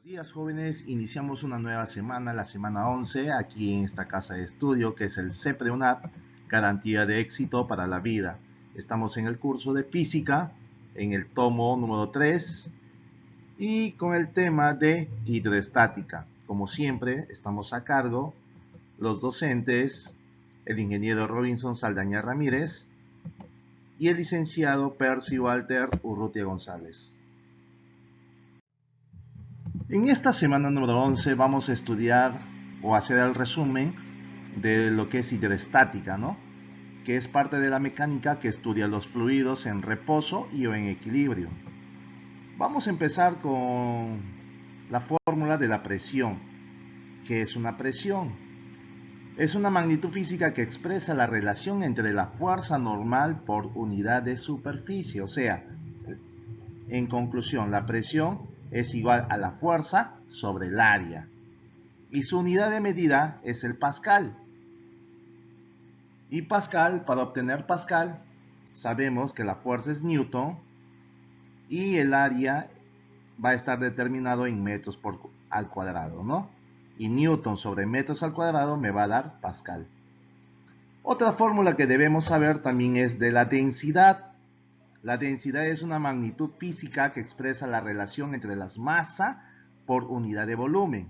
Días jóvenes, iniciamos una nueva semana, la semana 11, aquí en esta casa de estudio que es el CEP de UNAP, Garantía de Éxito para la Vida. Estamos en el curso de Física, en el tomo número 3 y con el tema de hidroestática. Como siempre, estamos a cargo los docentes, el ingeniero Robinson Saldaña Ramírez y el licenciado Percy Walter Urrutia González. En esta semana número 11 vamos a estudiar o hacer el resumen de lo que es hidroestática, ¿no? Que es parte de la mecánica que estudia los fluidos en reposo y o en equilibrio. Vamos a empezar con la fórmula de la presión. ¿Qué es una presión? Es una magnitud física que expresa la relación entre la fuerza normal por unidad de superficie. O sea, en conclusión, la presión es igual a la fuerza sobre el área. Y su unidad de medida es el pascal. Y pascal, para obtener pascal, sabemos que la fuerza es newton y el área va a estar determinado en metros al cuadrado, ¿no? Y newton sobre metros al cuadrado me va a dar pascal. Otra fórmula que debemos saber también es de la densidad. La densidad es una magnitud física que expresa la relación entre las masas por unidad de volumen.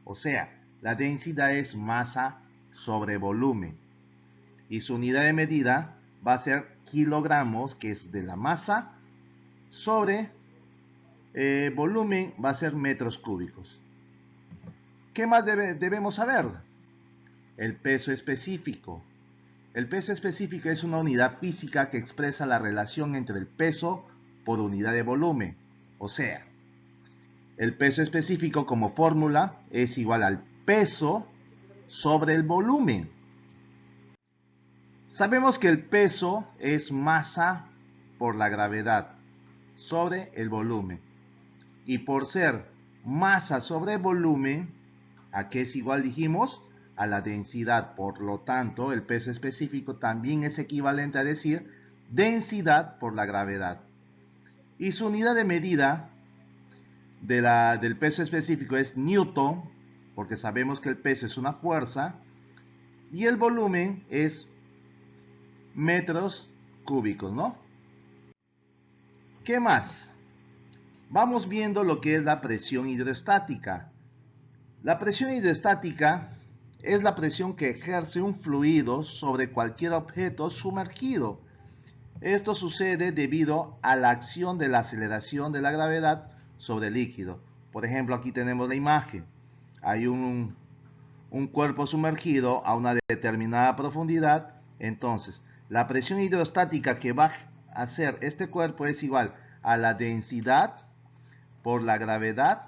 O sea, la densidad es masa sobre volumen. Y su unidad de medida va a ser kilogramos, que es de la masa, sobre volumen va a ser metros cúbicos. ¿Qué más debemos saber? El peso específico. El peso específico es una unidad física que expresa la relación entre el peso por unidad de volumen. O sea, el peso específico como fórmula es igual al peso sobre el volumen. Sabemos que el peso es masa por la gravedad sobre el volumen. Y por ser masa sobre volumen, ¿a qué es igual dijimos? A la densidad. Por lo tanto, el peso específico también es equivalente a decir densidad por la gravedad. Y su unidad de medida del peso específico es newton, porque sabemos que el peso es una fuerza, y el volumen es metros cúbicos, ¿no? ¿Qué más? Vamos viendo lo que es la presión hidrostática. La presión hidrostática es la presión que ejerce un fluido sobre cualquier objeto sumergido. Esto sucede debido a la acción de la aceleración de la gravedad sobre el líquido. Por ejemplo, aquí tenemos la imagen. Hay un cuerpo sumergido a una determinada profundidad. Entonces, la presión hidrostática que va a hacer este cuerpo es igual a la densidad por la gravedad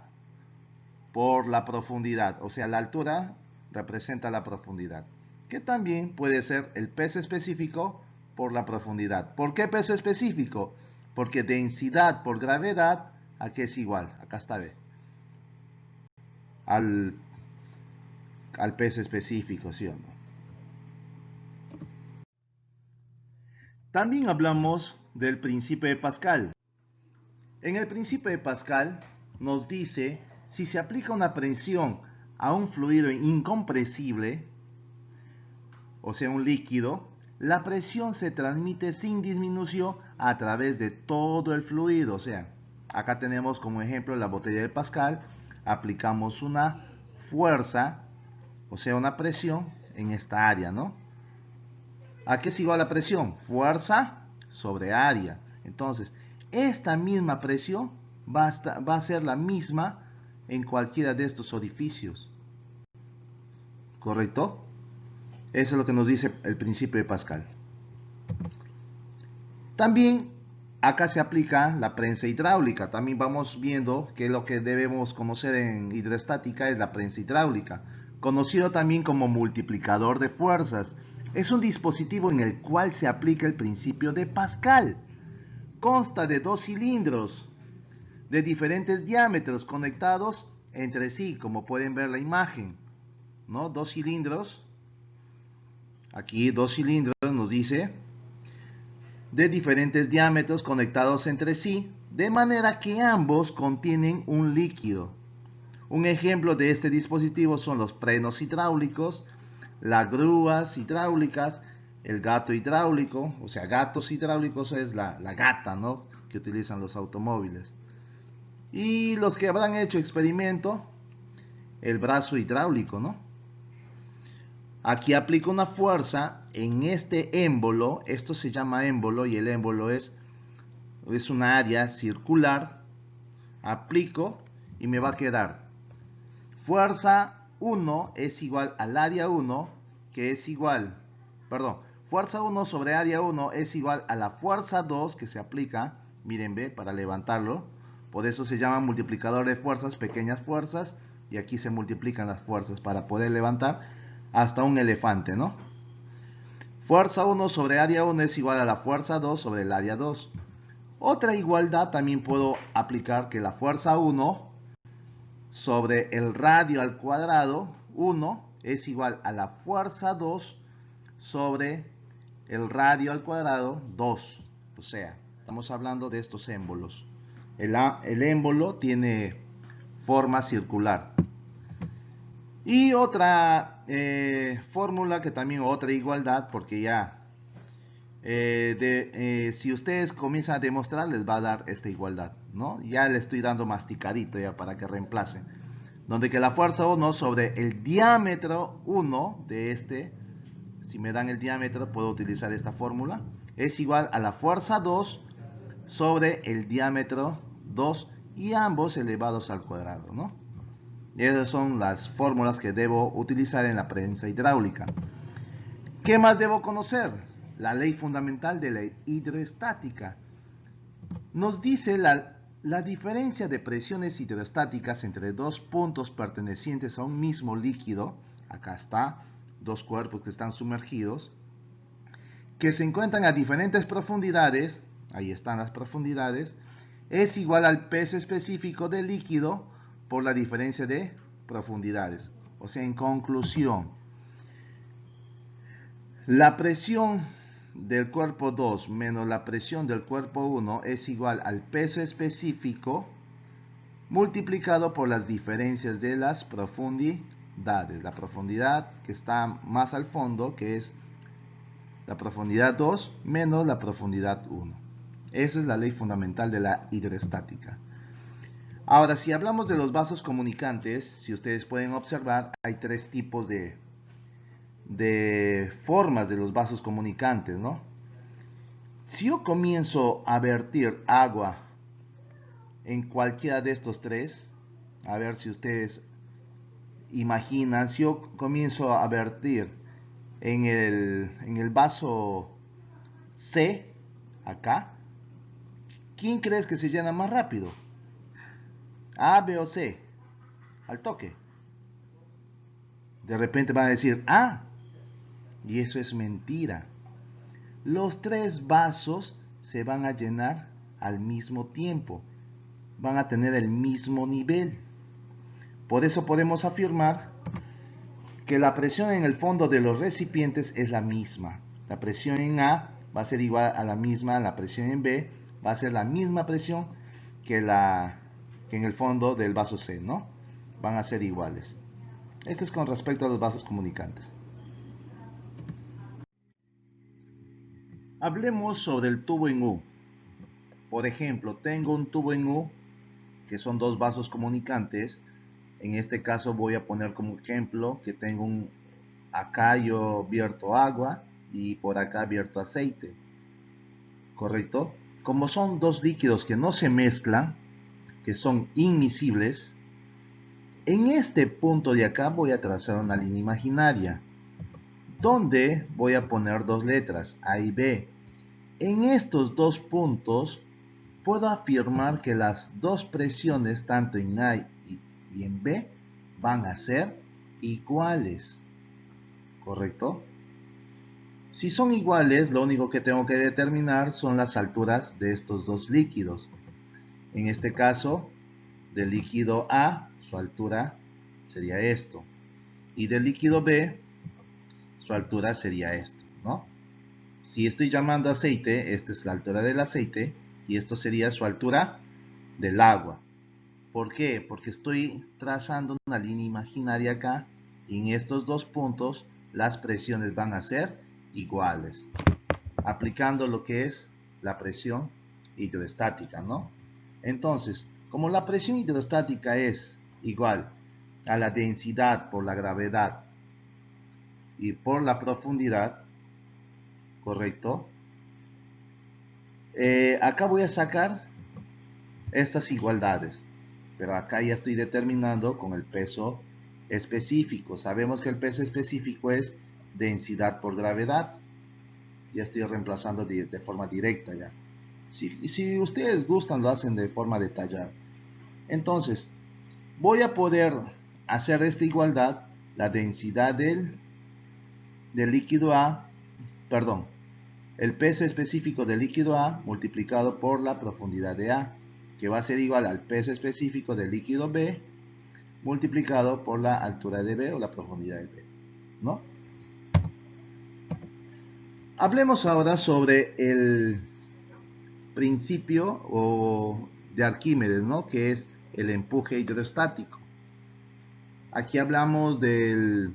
por la profundidad. O sea, la altura representa la profundidad, que también puede ser el peso específico por la profundidad. ¿Por qué peso específico? Porque densidad por gravedad, aquí es igual, acá está, ve, al peso específico, ¿sí o no? También hablamos del principio de Pascal. En el principio de Pascal nos dice si se aplica una presión a un fluido incompresible, o sea, un líquido, la presión se transmite sin disminución a través de todo el fluido. O sea, acá tenemos como ejemplo la botella de Pascal, aplicamos una fuerza, o sea, una presión en esta área, ¿no? ¿A qué es igual la presión? Fuerza sobre área. Entonces, esta misma presión va a ser la misma en cualquiera de estos orificios. ¿Correcto? Eso es lo que nos dice el principio de Pascal. También acá se aplica la prensa hidráulica. También vamos viendo que lo que debemos conocer en hidroestática es la prensa hidráulica, conocido también como multiplicador de fuerzas. Es un dispositivo en el cual se aplica el principio de Pascal. Consta de dos cilindros de diferentes diámetros conectados entre sí, como pueden ver la imagen, ¿no? Dos cilindros. Aquí dos cilindros nos dice de diferentes diámetros conectados entre sí, de manera que ambos contienen un líquido. Un ejemplo de este dispositivo son los frenos hidráulicos, las grúas hidráulicas, el gato hidráulico, o sea, gatos hidráulicos es la gata, ¿no?, que utilizan los automóviles. Y los que habrán hecho experimento, el brazo hidráulico, ¿no? Aquí aplico una fuerza en este émbolo, esto se llama émbolo y el émbolo es una área circular. Aplico y me va a quedar fuerza 1 es igual al área 1, que es igual, perdón, fuerza 1 sobre área 1 es igual a la fuerza 2 que se aplica, miren, ve, para levantarlo. Por eso se llama multiplicador de fuerzas, pequeñas fuerzas, y aquí se multiplican las fuerzas para poder levantar hasta un elefante, ¿no? Fuerza 1 sobre área 1 es igual a la fuerza 2 sobre el área 2. Otra igualdad también puedo aplicar, que la fuerza 1 sobre el radio al cuadrado 1 es igual a la fuerza 2 sobre el radio al cuadrado 2. O sea, estamos hablando de estos émbolos. El émbolo tiene forma circular. Y otra fórmula que también, otra igualdad, porque ya si ustedes comienzan a demostrar, les va a dar esta igualdad, ¿no? Ya le estoy dando masticadito ya para que reemplacen. Donde que la fuerza 1 sobre el diámetro 1 de este, si me dan el diámetro, puedo utilizar esta fórmula, es igual a la fuerza 2 sobre el diámetro 2 y ambos elevados al cuadrado, ¿no? Y esas son las fórmulas que debo utilizar en la prensa hidráulica. ¿Qué más debo conocer? La ley fundamental de la hidroestática. Nos dice la diferencia de presiones hidrostáticas entre dos puntos pertenecientes a un mismo líquido. Acá está, dos cuerpos que están sumergidos, que se encuentran a diferentes profundidades. Ahí están las profundidades. Es igual al peso específico del líquido por la diferencia de profundidades. O sea, en conclusión, la presión del cuerpo 2 menos la presión del cuerpo 1 es igual al peso específico multiplicado por las diferencias de las profundidades. La profundidad que está más al fondo, que es la profundidad 2 menos la profundidad 1. Esa es la ley fundamental de la hidroestática. Ahora, si hablamos de los vasos comunicantes, si ustedes pueden observar, hay tres tipos de formas de los vasos comunicantes, ¿no? Si yo comienzo a vertir agua en cualquiera de estos tres, a ver si ustedes imaginan, si yo comienzo a vertir en el vaso C, acá, ¿quién crees que se llena más rápido? ¿A, B o C? Al toque. De repente van a decir, ah, y eso es mentira. Los tres vasos se van a llenar al mismo tiempo. Van a tener el mismo nivel. Por eso podemos afirmar que la presión en el fondo de los recipientes es la misma. La presión en A va a ser igual a la misma, la presión en B va a ser la misma presión que en el fondo del vaso C, ¿no? Van a ser iguales. Esto es con respecto a los vasos comunicantes. Hablemos sobre el tubo en U. Por ejemplo, tengo un tubo en U que son dos vasos comunicantes. En este caso voy a poner como ejemplo que tengo acá yo vierto agua y por acá vierto aceite. ¿Correcto? Como son dos líquidos que no se mezclan, que son inmiscibles, en este punto de acá voy a trazar una línea imaginaria, donde voy a poner dos letras, A y B. En estos dos puntos puedo afirmar que las dos presiones, tanto en A y en B, van a ser iguales. ¿Correcto? Si son iguales, lo único que tengo que determinar son las alturas de estos dos líquidos. En este caso, del líquido A, su altura sería esto. Y del líquido B, su altura sería esto, ¿no? Si estoy llamando aceite, esta es la altura del aceite y esto sería su altura del agua. ¿Por qué? Porque estoy trazando una línea imaginaria acá y en estos dos puntos las presiones van a ser iguales, aplicando lo que es la presión hidroestática, ¿no? Entonces, como la presión hidrostática es igual a la densidad por la gravedad y por la profundidad, ¿correcto? Acá voy a sacar estas igualdades, pero acá ya estoy determinando con el peso específico. Sabemos que el peso específico es densidad por gravedad. Ya estoy reemplazando de forma directa ya. Si ustedes gustan, lo hacen de forma detallada. Entonces, voy a poder hacer esta igualdad, la densidad del líquido A, perdón, el peso específico del líquido A multiplicado por la profundidad de A, que va a ser igual al peso específico del líquido B multiplicado por la altura de B o la profundidad de B, ¿no? Hablemos ahora sobre el principio de Arquímedes, ¿no? Que es el empuje hidrostático. Aquí hablamos de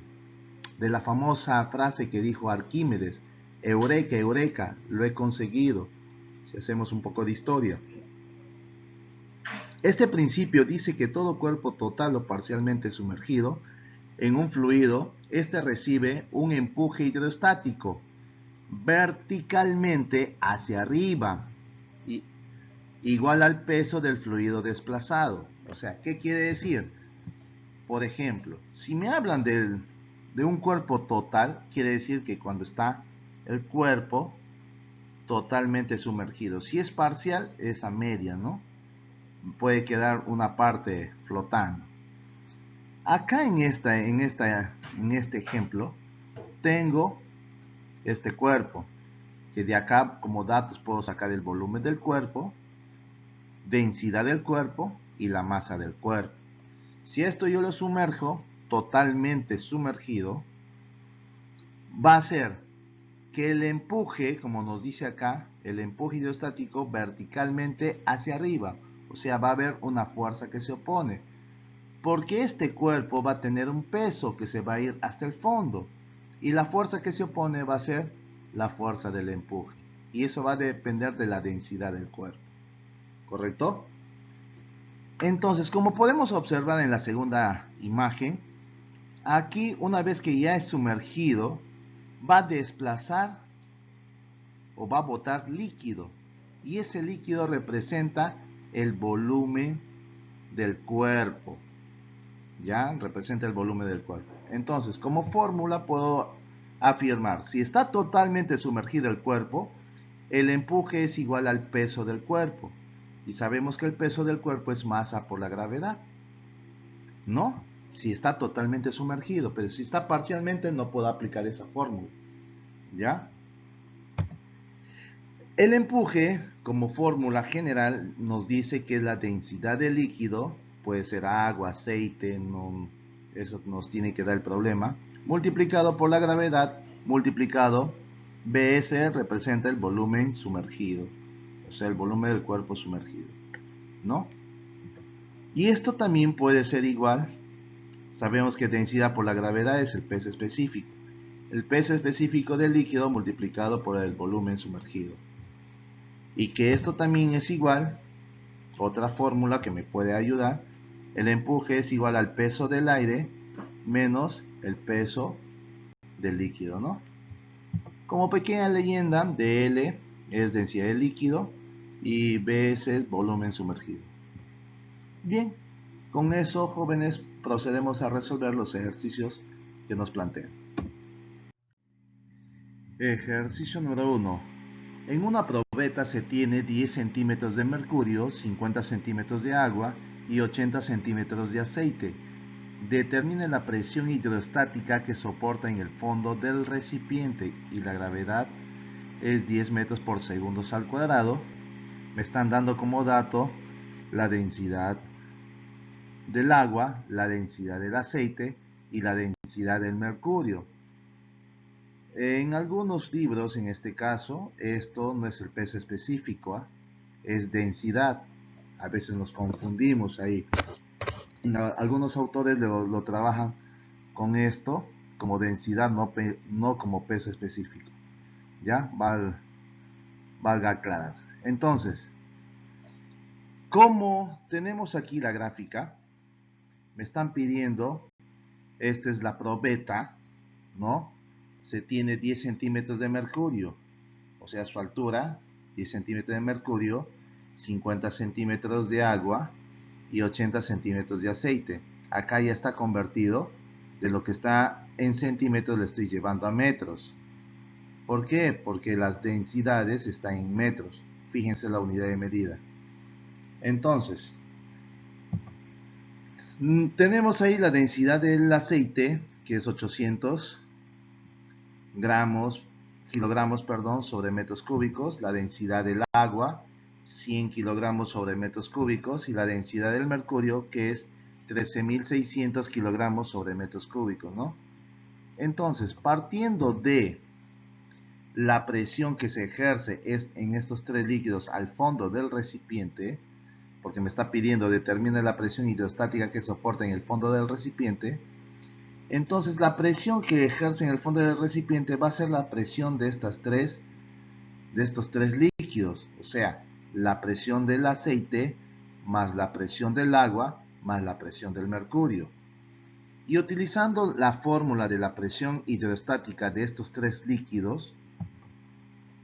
la famosa frase que dijo Arquímedes: Eureka, Eureka, lo he conseguido. Si hacemos un poco de historia. Este principio dice que todo cuerpo total o parcialmente sumergido en un fluido, este recibe un empuje hidrostático verticalmente hacia arriba, igual al peso del fluido desplazado. O sea, ¿qué quiere decir? Por ejemplo, si me hablan de un cuerpo total, quiere decir que cuando está el cuerpo totalmente sumergido. Si es parcial, es a media, ¿no? Puede quedar una parte flotando. Acá en este ejemplo, tengo este cuerpo, que de acá como datos puedo sacar el volumen del cuerpo, densidad del cuerpo y la masa del cuerpo. Si esto yo lo sumerjo, totalmente sumergido, va a ser que el empuje, como nos dice acá, el empuje hidrostático verticalmente hacia arriba, o sea, va a haber una fuerza que se opone, porque este cuerpo va a tener un peso que se va a ir hasta el fondo, y la fuerza que se opone va a ser la fuerza del empuje, y eso va a depender de la densidad del cuerpo, ¿correcto? Entonces, como podemos observar en la segunda imagen, aquí una vez que ya es sumergido, va a desplazar o va a botar líquido, y ese líquido representa el volumen del cuerpo, ya representa el volumen del cuerpo. Entonces, como fórmula puedo afirmar, si está totalmente sumergido el cuerpo, el empuje es igual al peso del cuerpo, y sabemos que el peso del cuerpo es masa por la gravedad, ¿no? Si está totalmente sumergido, pero si está parcialmente no puedo aplicar esa fórmula, ¿ya? El empuje, como fórmula general, nos dice que la densidad del líquido, puede ser agua, aceite, no, eso nos tiene que dar el problema, multiplicado por la gravedad, multiplicado, BS representa el volumen sumergido, o sea, el volumen del cuerpo sumergido, ¿no? Y esto también puede ser igual, sabemos que densidad por la gravedad es el peso específico, el peso específico del líquido multiplicado por el volumen sumergido. Y que esto también es igual, otra fórmula que me puede ayudar, el empuje es igual al peso del aire menos el peso del líquido, ¿no? Como pequeña leyenda, dL es densidad del líquido y BS es volumen sumergido. Bien, con eso, jóvenes, procedemos a resolver los ejercicios que nos plantean. Ejercicio número 1. En una probeta se tiene 10 centímetros de mercurio, 50 centímetros de agua y 80 centímetros de aceite. Determine la presión hidrostática que soporta en el fondo del recipiente y la gravedad es 10 metros por segundo al cuadrado. Me están dando como dato la densidad del agua, la densidad del aceite y la densidad del mercurio. En algunos libros, en este caso, esto no es el peso específico, es densidad. A veces nos confundimos ahí. Algunos autores lo trabajan con esto como densidad, no como peso específico. ¿Ya? Valga aclarar. Entonces, como tenemos aquí la gráfica, me están pidiendo, esta es la probeta, ¿no? Se tiene 10 centímetros de mercurio, o sea, su altura, 10 centímetros de mercurio, 50 centímetros de agua y 80 centímetros de aceite. Acá ya está convertido, de lo que está en centímetros lo estoy llevando a metros. ¿Por qué? Porque las densidades están en metros. Fíjense la unidad de medida. Entonces, tenemos ahí la densidad del aceite, que es 800 kilogramos sobre metros cúbicos, la densidad del agua, 100 kilogramos sobre metros cúbicos, y la densidad del mercurio, que es 13.600 kilogramos sobre metros cúbicos, ¿no? Entonces, partiendo de la presión que se ejerce en estos tres líquidos al fondo del recipiente, porque me está pidiendo determine la presión hidrostática que soporta en el fondo del recipiente, entonces la presión que ejerce en el fondo del recipiente va a ser la presión de estos tres líquidos, o sea, la presión del aceite más la presión del agua más la presión del mercurio. Y utilizando la fórmula de la presión hidrostática de estos tres líquidos,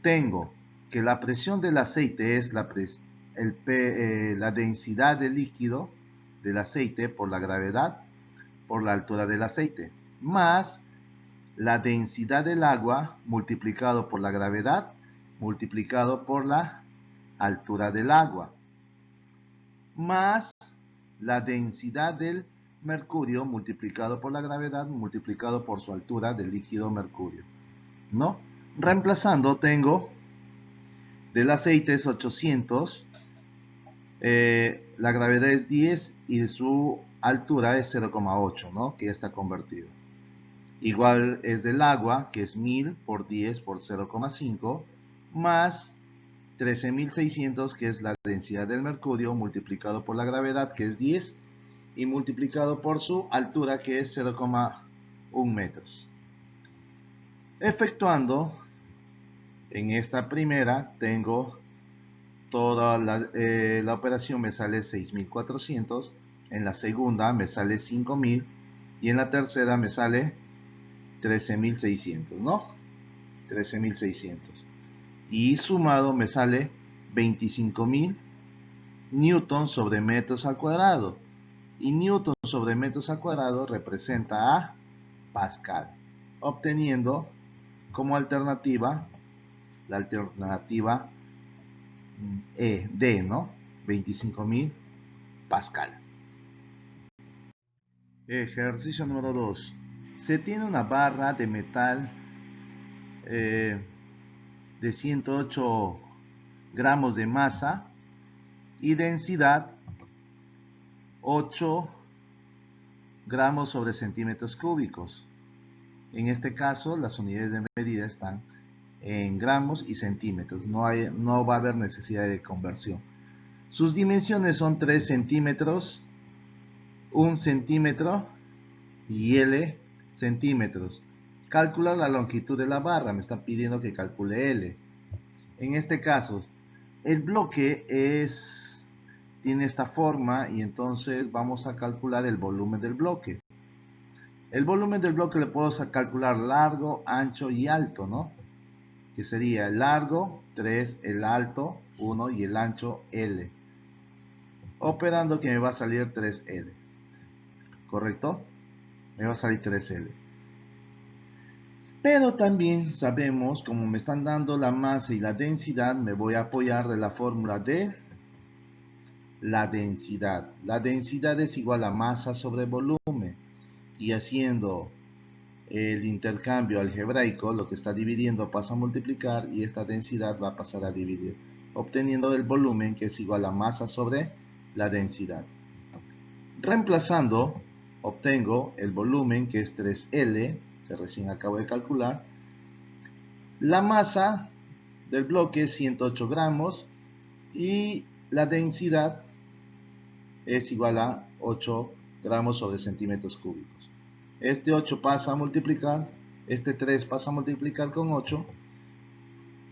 tengo que la presión del aceite es la densidad del líquido del aceite por la gravedad por la altura del aceite, más la densidad del agua multiplicado por la gravedad multiplicado por la altura del agua, más la densidad del mercurio multiplicado por la gravedad multiplicado por su altura del líquido mercurio, ¿no? Reemplazando tengo del aceite es 800, la gravedad es 10 y su altura es 0,8, ¿no? Que ya está convertido. Igual es del agua, que es 1000 por 10 por 0,5, más 13.600, que es la densidad del mercurio, multiplicado por la gravedad, que es 10, y multiplicado por su altura, que es 0,1 metros. Efectuando, en esta primera, tengo toda la operación me sale 6.400, en la segunda me sale 5.000, y en la tercera me sale 13.600, ¿no? 13.600. Y sumado me sale 25.000 newtons sobre metros al cuadrado. Y newtons sobre metros al cuadrado representa a Pascal, obteniendo como alternativa la alternativa D, ¿no? 25.000 Pascal. Ejercicio número 2. Se tiene una barra de metal de 108 gramos de masa y densidad 8 gramos sobre centímetros cúbicos. En este caso, las unidades de medida están en gramos y centímetros. No va a haber necesidad de conversión. Sus dimensiones son 3 centímetros, 1 centímetro y L centímetros. Calcular la longitud de la barra. Me están pidiendo que calcule L. En este caso, el bloque tiene esta forma y entonces vamos a calcular el volumen del bloque. El volumen del bloque le puedo calcular largo, ancho y alto, ¿no? Que sería el largo 3, el alto 1 y el ancho L. Operando que me va a salir 3L. ¿Correcto? Me va a salir 3L. Pero también sabemos, como me están dando la masa y la densidad, me voy a apoyar de la fórmula de la densidad. La densidad es igual a masa sobre volumen. Y haciendo el intercambio algebraico, lo que está dividiendo pasa a multiplicar y esta densidad va a pasar a dividir, obteniendo el volumen, que es igual a masa sobre la densidad. Reemplazando, obtengo el volumen, que es 3L, que recién acabo de calcular. La masa del bloque es 108 gramos y la densidad es igual a 8 gramos sobre centímetros cúbicos. Este 8 pasa a multiplicar, este 3 pasa a multiplicar con 8,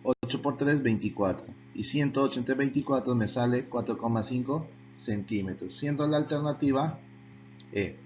8 por 3, 24. Y 108 entre 24 me sale 4,5 centímetros, siendo la alternativa E.